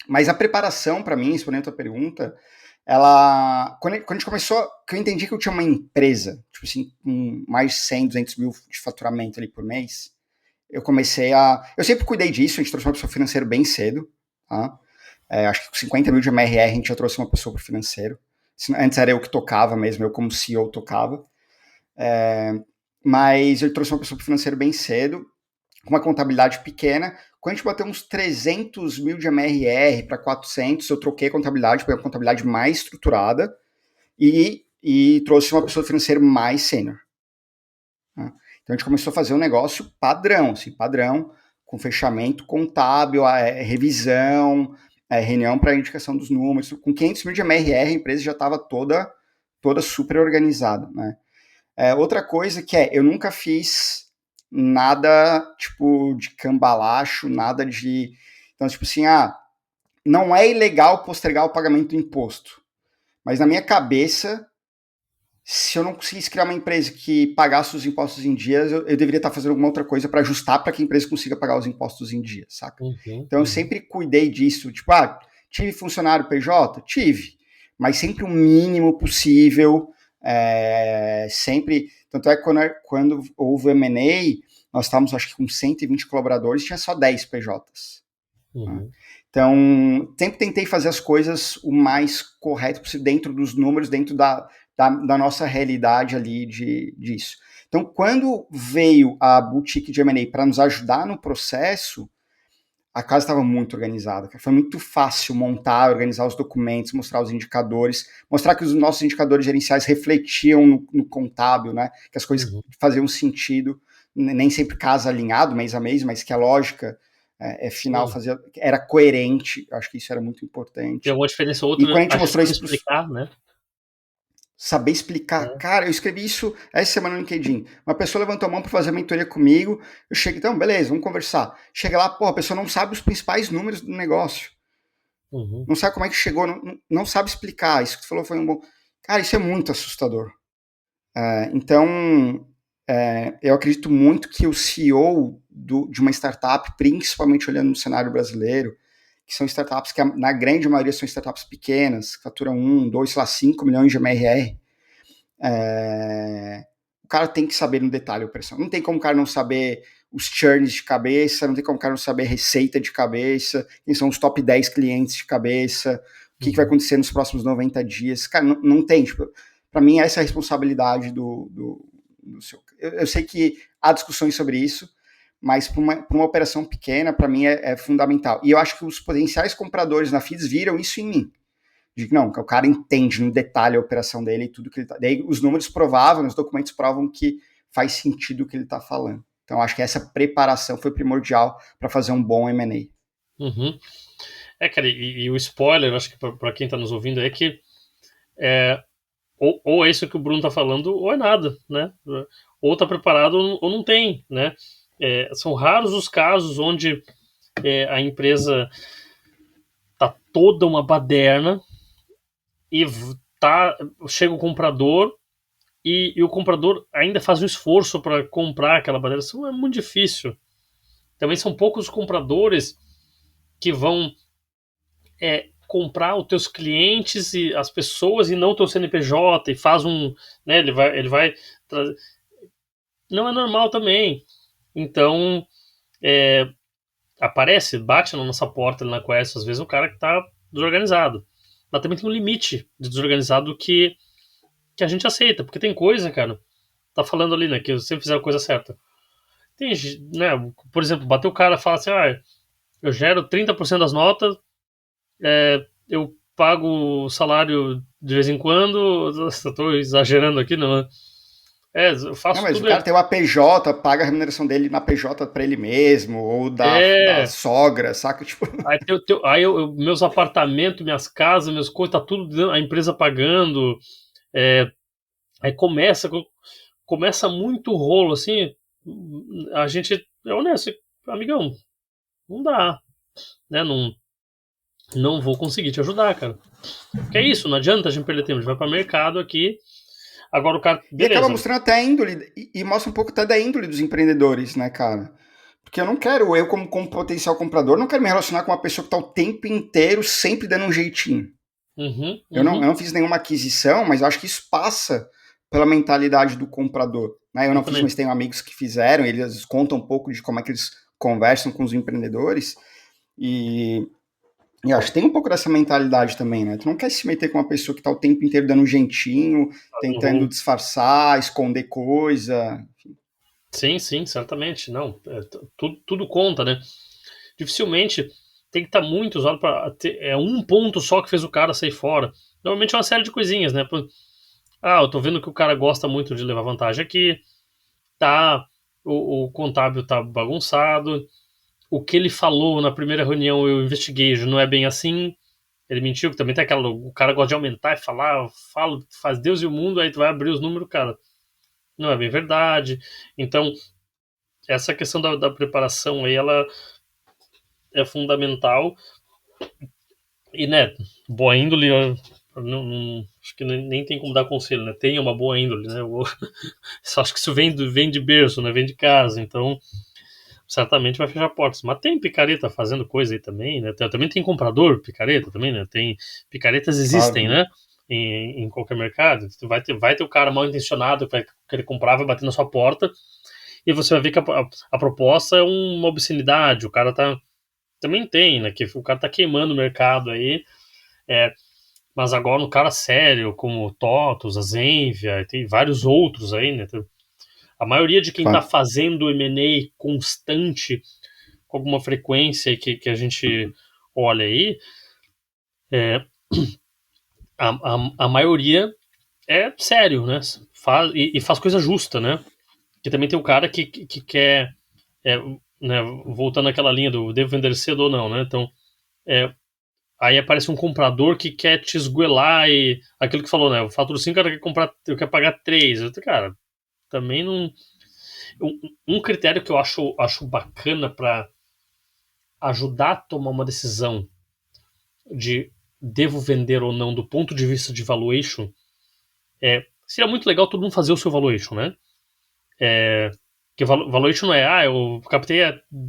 Mas a preparação, para mim, respondendo a tua pergunta, ela. Quando a gente começou, que eu entendi que eu tinha uma empresa, tipo assim, com mais de 100, 200 mil de faturamento ali por mês, eu comecei a. Eu sempre cuidei disso, a gente trouxe uma pessoa financeira bem cedo, tá? Acho que com 50 mil de MRR a gente já trouxe uma pessoa para o financeiro. Antes era eu que tocava mesmo, eu como CEO tocava. Mas eu trouxe uma pessoa para o financeiro bem cedo, com uma contabilidade pequena. Quando a gente bateu uns 300 mil de MRR para 400, eu troquei a contabilidade para uma contabilidade mais estruturada e trouxe uma pessoa financeira mais sênior. Né? Então a gente começou a fazer um negócio padrão, assim, padrão, com fechamento contábil, revisão, reunião para indicação dos números. Com 500 mil de MRR, a empresa já estava toda super organizada. Né? Outra coisa que eu nunca fiz nada tipo de cambalacho, nada de. Então, tipo assim, não é ilegal postergar o pagamento do imposto. Mas na minha cabeça, se eu não conseguisse criar uma empresa que pagasse os impostos em dias, eu deveria estar fazendo alguma outra coisa para ajustar para que a empresa consiga pagar os impostos em dia, saca? uhum, Então eu uhum. sempre cuidei disso. Tipo, tive funcionário PJ? Tive. Mas sempre o mínimo possível. Sempre. Tanto é que quando houve o M&A, nós estávamos, acho que, com 120 colaboradores, tinha só 10 PJs. Né? Uhum. Então, sempre tentei fazer as coisas o mais correto possível, dentro dos números, dentro da nossa realidade ali disso. Então, quando veio a boutique de M&A para nos ajudar no processo, a casa estava muito organizada. Foi muito fácil montar, organizar os documentos, mostrar os indicadores, mostrar que os nossos indicadores gerenciais refletiam no contábil, né? Que as coisas Uhum. faziam sentido, nem sempre casa alinhado mês a mês, mas que a lógica final Sim. era coerente. Eu acho que isso era muito Tem importante. alguma diferença ou E outra, quando a gente acho que mostrou sabe isso para os explicar, né? saber explicar. É. Cara, eu escrevi isso essa semana no LinkedIn. Uma pessoa levantou a mão para fazer mentoria comigo. Eu cheguei, então, beleza, vamos conversar. Chega lá, pô, a pessoa não sabe os principais números do negócio. Uhum. Não sabe como é que chegou, não sabe explicar. Isso que tu falou foi um bom. Cara, isso é muito assustador. Então, eu acredito muito que o CEO de uma startup, principalmente olhando no cenário brasileiro, que são startups que, na grande maioria, são startups pequenas, que faturam 1, 2, sei lá, 5 milhões de MRR, o cara tem que saber no detalhe a operação. Não tem como o cara não saber os churns de cabeça, não tem como o cara não saber receita de cabeça, quem são os top 10 clientes de cabeça, o que vai Uhum. acontecer nos próximos 90 dias. Cara, não tem. Tipo, para mim, essa é a responsabilidade do seu. Eu sei que há discussões sobre isso, mas para uma operação pequena, para mim, é fundamental. E eu acho que os potenciais compradores na FIDS viram isso em mim de que não, o cara entende no detalhe a operação dele e tudo que ele tá. Daí os números provavam, os documentos provam que faz sentido o que ele está falando. Então acho que essa preparação foi primordial para fazer um bom M&A. Uhum. Cara, e o spoiler, acho que para quem está nos ouvindo é que ou é isso que o Bruno está falando, ou é nada, né? Ou está preparado ou não tem, né? São raros os casos onde a empresa tá toda uma baderna e chega o comprador e o comprador ainda faz um esforço para comprar aquela baderna. Isso é muito difícil. Também são poucos os compradores que vão comprar os teus clientes e as pessoas e não o teu CNPJ e faz um, né, ele vai não é normal também. Então, aparece, bate na nossa porta ali na Quest, às vezes o cara que tá desorganizado. Mas também tem um limite de desorganizado que a gente aceita, porque tem coisa, cara, tá falando ali, né, que você fizer a coisa certa. Tem, né, por exemplo, bateu o cara e fala assim, eu gero 30% das notas, eu pago salário de vez em quando, estou exagerando aqui, não, eu Não, faço mas o tudo, cara tem o APJ, paga a remuneração dele na PJ pra ele mesmo, ou da é, sogra, saca? Tipo, aí meus apartamentos, minhas casas, minhas coisas, tá tudo a empresa pagando, é, aí começa muito rolo, assim, a gente é honesto, amigão, não dá, né, não vou conseguir te ajudar, cara. Porque é isso, não adianta a gente perder tempo, a gente vai para mercado aqui, agora o cara, e acaba beleza, mostrando até a índole, e mostra um pouco até da índole dos empreendedores, né, cara? Porque eu não quero, eu como potencial comprador, não quero me relacionar com uma pessoa que tá o tempo inteiro sempre dando um jeitinho. uhum, Eu uhum, não fiz nenhuma aquisição, mas acho que isso passa pela mentalidade do comprador. Né? Eu eu não fiz, mas também. tenho amigos que fizeram, eles contam um pouco de como é que eles conversam com os empreendedores. E, e acho que tem um pouco dessa mentalidade também, né? Tu não quer se meter com uma pessoa que tá o tempo inteiro dando um jeitinho, Fazendo tentando rolo. disfarçar, esconder coisa. Sim, sim, certamente, não, tudo conta, né? Dificilmente tem que estar muito usado para é um ponto só que fez o cara sair fora. Normalmente é uma série de coisinhas, né? Eu tô vendo que o cara gosta muito de levar vantagem aqui, tá, o contábil tá bagunçado, o que ele falou na primeira reunião eu investiguei, já não é bem assim, ele mentiu, que também tem aquela, o cara gosta de aumentar e falar, fala, faz Deus e o mundo, aí tu vai abrir os números, cara, não é bem verdade. Então, essa questão da preparação aí, ela é fundamental. E, né, boa índole, acho que nem tem como dar conselho, né? Tenha uma boa índole, né? Só acho que isso vem de berço, né? Vem de casa, então certamente vai fechar portas. Mas tem picareta fazendo coisa aí também, né? Também tem comprador picareta também, né? Tem picaretas Claro, existem, né? né? Em qualquer mercado. Vai ter o cara mal intencionado que vai querer comprar, vai bater na sua porta e você vai ver que a proposta é uma obscenidade. O cara tá. Também tem, né? Que o cara tá queimando o mercado aí. É, mas agora no cara sério, como o TOTUS, a Zenvia, tem vários outros aí, né? A maioria de quem está Claro. fazendo M&A constante, com alguma frequência que a gente olha aí, é, a maioria é sério, né? Faz coisa justa, né? Que também tem o cara que quer, é, né, voltando àquela linha do devo vender cedo ou não, né? Então, é, aí aparece um comprador que quer te esguelar e aquilo que falou, né? O fator 5 cara quer comprar, eu quero pagar 3. Cara, também não. Um critério que eu acho bacana para ajudar a tomar uma decisão de devo vender ou não do ponto de vista de valuation, seria muito legal todo mundo fazer o seu valuation, né? Que valuation não é, eu captei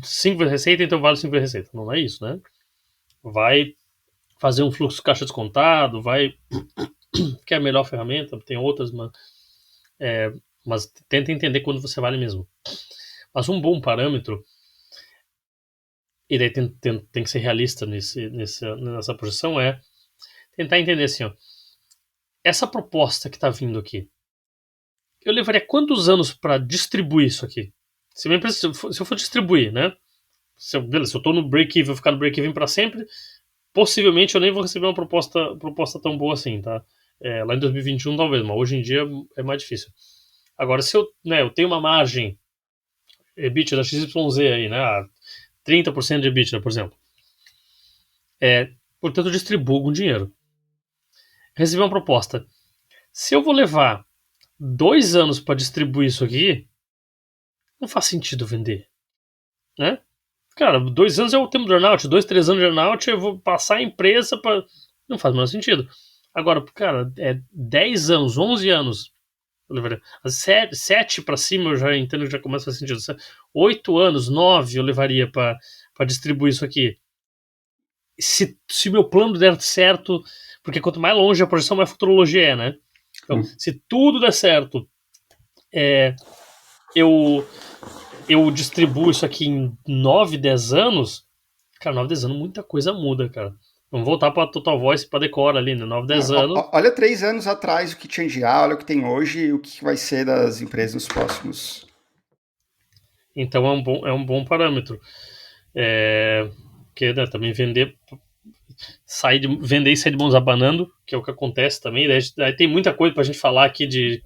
5 vezes receita, então vale 5 vezes receita. Não é isso, né? Vai fazer um fluxo de caixa descontado, vai que é a melhor ferramenta, tem outras, mas tenta entender quando você vale mesmo. Mas um bom parâmetro, e daí tem que ser realista nessa posição, é tentar entender assim, ó, essa proposta que está vindo aqui, eu levaria quantos anos para distribuir isso aqui? Se eu for distribuir, né? Se eu estou no break-even, vou ficar no break-even para sempre, possivelmente eu nem vou receber uma proposta tão boa assim, tá? Lá em 2021 talvez, mas hoje em dia é mais difícil. Agora, se eu tenho uma margem EBITDA XYZ aí, né? 30% de EBITDA, por exemplo. Portanto, eu distribuo algum dinheiro. Recebi uma proposta. Se eu vou levar 2 anos para distribuir isso aqui, não faz sentido vender, né? Cara, 2 anos é o tempo do earnout, 2, 3 anos de earnout, eu vou passar a empresa para. Não faz o menor sentido. Agora, cara, 10 anos, 11 anos, 7 para cima eu já entendo que já começa a fazer sentido. 8 anos, 9 eu levaria para distribuir isso aqui. Se meu plano der certo, porque quanto mais longe a projeção, mais futurologia é, né? Então, se tudo der certo, eu eu distribuo isso aqui em 9, 10 anos, cara, 9, 10 anos muita coisa muda, cara. Vamos voltar para Total Voice, para Decora ali, né? 9, 10 anos. Olha 3 anos atrás o que tinha de IA, olha o que tem hoje e o que vai ser das empresas nos próximos. Então é um bom parâmetro. Porque né, também vender e sair de mãos abanando, que é o que acontece também. Daí tem muita coisa pra gente falar aqui de.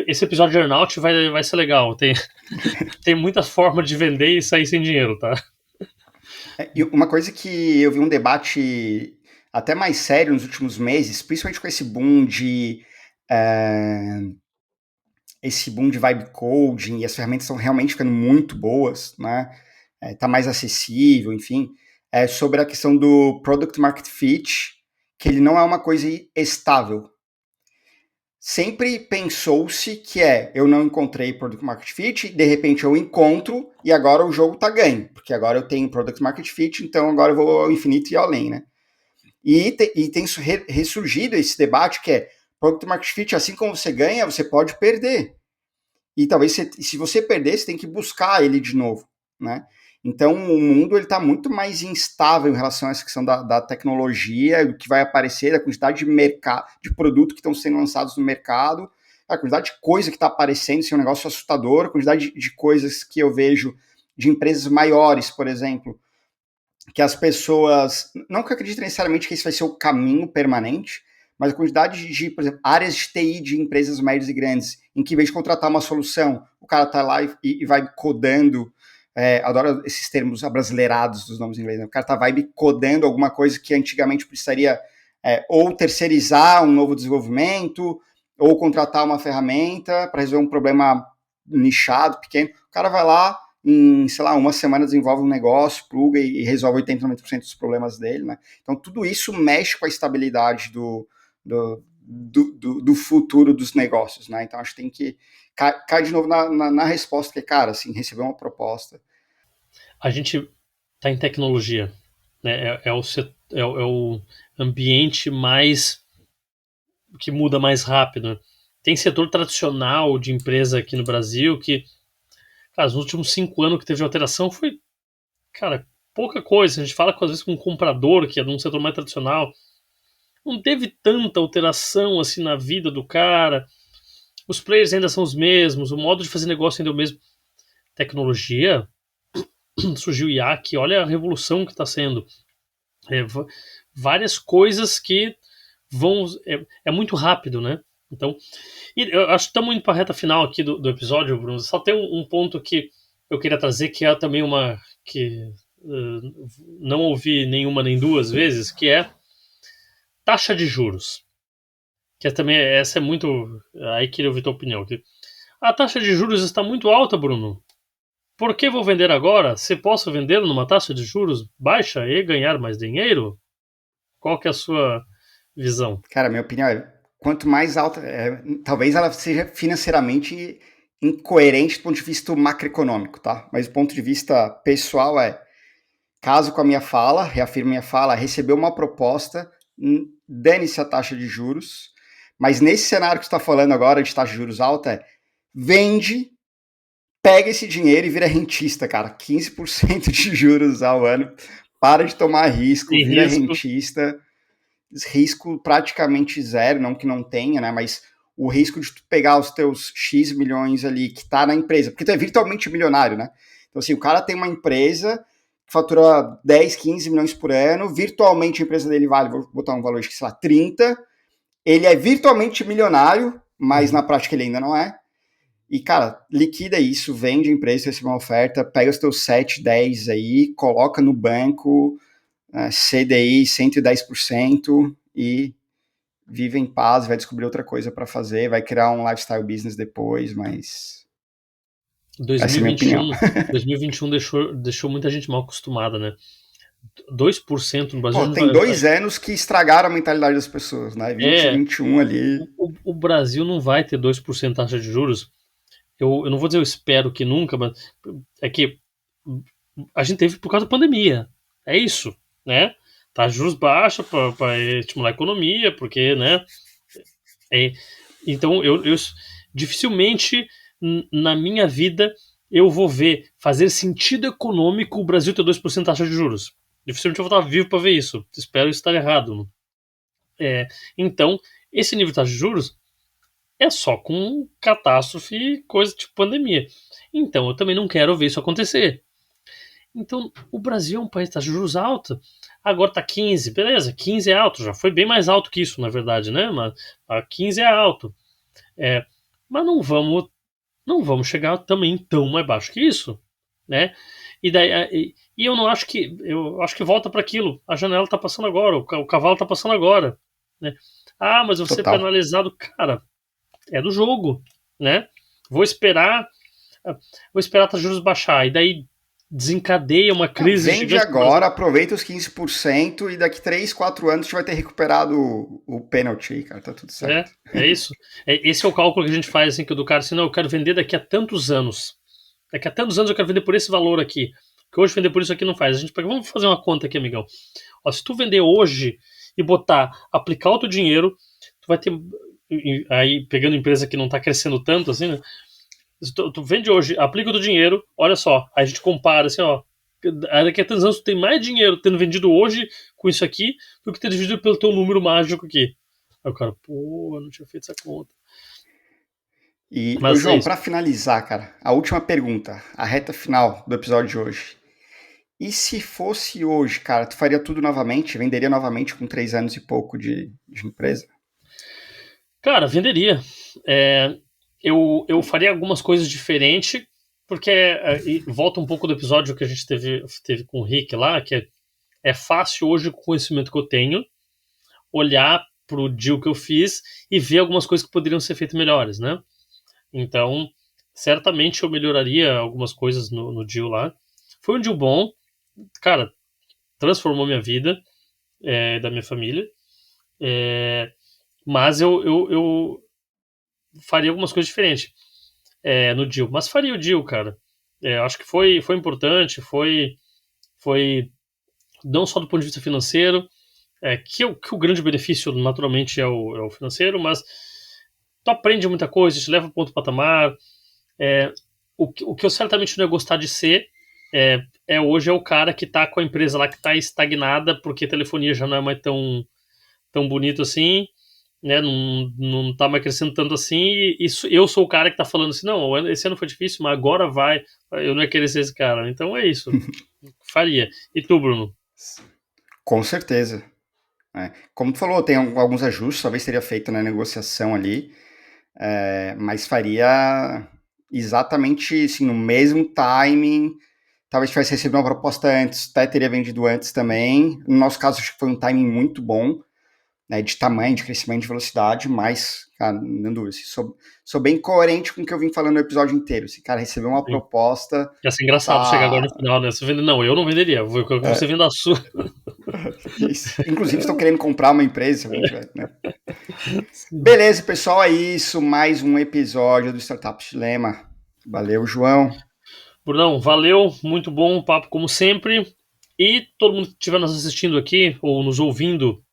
Esse episódio de Earnout vai ser legal. Tem muitas formas de vender e sair sem dinheiro, tá? E uma coisa que eu vi um debate até mais sério nos últimos meses, principalmente com esse boom de vibe coding, e as ferramentas estão realmente ficando muito boas, né? Tá mais acessível, enfim, sobre a questão do product market fit, que ele não é uma coisa estável. Sempre pensou-se que eu não encontrei product market fit, de repente eu encontro e agora o jogo tá ganho, porque agora eu tenho product market fit, então agora eu vou ao infinito e além, né? E tem ressurgido esse debate que product market fit, assim como você ganha, você pode perder. E talvez se você perder, você tem que buscar ele de novo, né? Então o mundo ele está muito mais instável em relação a essa questão da tecnologia, do que vai aparecer, da quantidade de produto que estão sendo lançados no mercado, a quantidade de coisa que está aparecendo, isso é um negócio assustador, a quantidade de coisas que eu vejo de empresas maiores, por exemplo, que as pessoas, não que eu acredite necessariamente que esse vai ser o caminho permanente, mas a quantidade de, por exemplo, áreas de TI de empresas médias e grandes, em que em vez de contratar uma solução, o cara tá lá e vai codando, adoro esses termos abrasileirados dos nomes em inglês, né? O cara tá codando alguma coisa que antigamente precisaria ou terceirizar um novo desenvolvimento, ou contratar uma ferramenta para resolver um problema nichado, pequeno. O cara vai lá, em, sei lá, uma semana desenvolve um negócio, pluga e resolve 80, 90% dos problemas dele, né? Então tudo isso mexe com a estabilidade do futuro dos negócios, né? Então acho que tem que cair de novo na resposta, que cara, assim, receber uma proposta. A gente tá em tecnologia, né? É o ambiente mais que muda mais rápido, né? Tem setor tradicional de empresa aqui no Brasil que, cara, nos últimos 5 anos que teve alteração foi, cara, pouca coisa. A gente fala às vezes com um comprador que é de um setor mais tradicional, não teve tanta alteração assim na vida do cara. Os players ainda são os mesmos, o modo de fazer negócio ainda é o mesmo. Tecnologia, surgiu o IA, que olha a revolução que está sendo. Várias coisas que vão. É muito rápido, né? Então, eu acho que estamos indo para a reta final aqui do episódio, Bruno. Só tem um ponto que eu queria trazer, que é também uma que não ouvi nenhuma nem duas vezes, que é taxa de juros. Que também essa é muito. Aí queria ouvir tua opinião. A taxa de juros está muito alta, Bruno. Por que vou vender agora se posso vender numa taxa de juros baixa e ganhar mais dinheiro? Qual que é a sua visão? Cara, minha opinião quanto mais alta, talvez ela seja financeiramente incoerente do ponto de vista macroeconômico, tá? Mas do ponto de vista pessoal caso com a minha fala, reafirmo minha fala, recebeu uma proposta, dane-se a taxa de juros, mas nesse cenário que você está falando agora de taxa de juros alta, vende, pega esse dinheiro e vira rentista, cara. 15% de juros ao ano, para de tomar risco, Tem vira risco. rentista, risco praticamente zero, não que não tenha, né, mas o risco de tu pegar os teus X milhões ali que tá na empresa, porque tu é virtualmente milionário, né? Então, assim, o cara tem uma empresa que fatura 10, 15 milhões por ano, virtualmente a empresa dele vale, vou botar um valor de, sei lá, 30, ele é virtualmente milionário, mas na prática ele ainda não é. E, cara, liquida isso, vende a empresa, recebe uma oferta, pega os teus 7, 10 aí, coloca no banco, CDI 110% e vive em paz, vai descobrir outra coisa para fazer, vai criar um lifestyle business depois, mas essa é a minha opinião. 2021 deixou muita gente mal acostumada, né? 2% no Brasil Pô, não tem vai. 2 anos que estragaram a mentalidade das pessoas, né? 20, É, 21 ali. o Brasil não vai ter 2% taxa de juros. Eu não vou dizer eu espero que nunca, mas é que a gente teve por causa da pandemia. É isso, né? Tá juros baixa para estimular a economia, porque, né? Então eu dificilmente na minha vida eu vou ver fazer sentido econômico o Brasil ter 2% de taxa de juros. Dificilmente eu vou estar vivo para ver isso. Espero estar errado. Então, esse nível de taxa de juros é só com catástrofe e coisa tipo pandemia. Então, eu também não quero ver isso acontecer. Então, o Brasil é um país de taxa de juros alta. Agora tá 15, beleza, 15 é alto, já foi bem mais alto que isso, na verdade, né? Mas 15 é alto. Mas não vamos chegar também tão mais baixo que isso, né? E daí e eu não acho que eu acho que volta para aquilo. A janela tá passando agora, o cavalo tá passando agora, né? Ah, mas você é Total. penalizado, cara, é do jogo, né? Vou esperar, vou esperar a taxa de juros baixar e daí desencadeia uma crise Vende gigante no Brasil. agora, aproveita os 15% e daqui 3, 4 anos você vai ter recuperado o pênalti aí, cara. Tá tudo certo. É isso. Esse é o cálculo que a gente faz, assim, que o do cara, assim, não, eu quero vender daqui a tantos anos. Daqui a tantos anos eu quero vender por esse valor aqui. Porque hoje vender por isso aqui não faz. A gente pega, vamos fazer uma conta aqui, amigão. Ó, se tu vender hoje e botar, aplicar o teu dinheiro, tu vai ter, aí pegando empresa que não tá crescendo tanto, assim, né? Se tu vende hoje, aplica o teu dinheiro, olha só, aí a gente compara, assim, ó, daqui a tantos anos tu tem mais dinheiro tendo vendido hoje com isso aqui do que ter dividido pelo teu número mágico aqui. Aí o cara, pô, eu não tinha feito essa conta. E, ô Mas é João, isso. para finalizar, cara, a última pergunta, a reta final do episódio de hoje. E se fosse hoje, cara, tu faria tudo novamente? Venderia novamente com 3 anos e pouco de empresa? Cara, venderia. É, eu faria algumas coisas diferentes, porque e volta um pouco do episódio que a gente teve com o Rick lá, que é fácil hoje, com o conhecimento que eu tenho, olhar pro deal que eu fiz e ver algumas coisas que poderiam ser feitas melhores, né? Então, certamente eu melhoraria algumas coisas no deal lá. Foi um deal bom, cara, transformou minha vida, da minha família, mas eu faria algumas coisas diferentes no deal. Mas faria o deal, cara. Acho que foi importante, foi não só do ponto de vista financeiro, que o grande benefício naturalmente é o financeiro, mas tu aprende muita coisa, te leva para outro patamar. É, o que eu certamente não ia gostar de ser hoje é o cara que tá com a empresa lá que tá estagnada porque a telefonia já não é mais tão bonito assim, né? Não tá mais crescendo tanto assim. E isso, eu sou o cara que tá falando assim, não, esse ano foi difícil, mas agora vai. Eu não ia querer ser esse cara. Então é isso. Faria. E tu, Bruno? Com certeza. Né? Como tu falou, tem alguns ajustes, talvez teria feito na negociação ali, mas faria exatamente assim, no mesmo timing. Talvez tivesse recebido uma proposta antes, até teria vendido antes também. No nosso caso, acho que foi um timing muito bom, né, de tamanho, de crescimento, de velocidade, mas, cara, não dúvida, assim, sou bem coerente com o que eu vim falando no episódio inteiro. Esse cara recebeu uma Sim. proposta, Ia ser engraçado chegar agora tá. no final, né? Você vende, não, eu não venderia. Eu quero que você venda a sua. Isso. Inclusive, estou querendo comprar uma empresa, se alguém tiver, né? Beleza, pessoal, é isso. Mais um episódio do Startup Dilema. Valeu, João. Brunão, valeu, muito bom o papo como sempre. E todo mundo que estiver nos assistindo aqui ou nos ouvindo,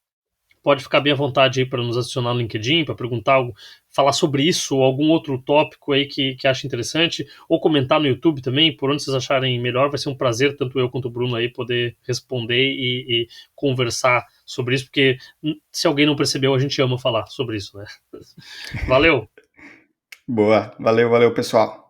pode ficar bem à vontade aí para nos adicionar no LinkedIn, para perguntar algo, falar sobre isso ou algum outro tópico aí que acha interessante, ou comentar no YouTube também, por onde vocês acharem melhor. Vai ser um prazer, tanto eu quanto o Bruno aí, poder responder e conversar sobre isso, porque se alguém não percebeu, a gente ama falar sobre isso, né? Valeu! Boa. Valeu, pessoal.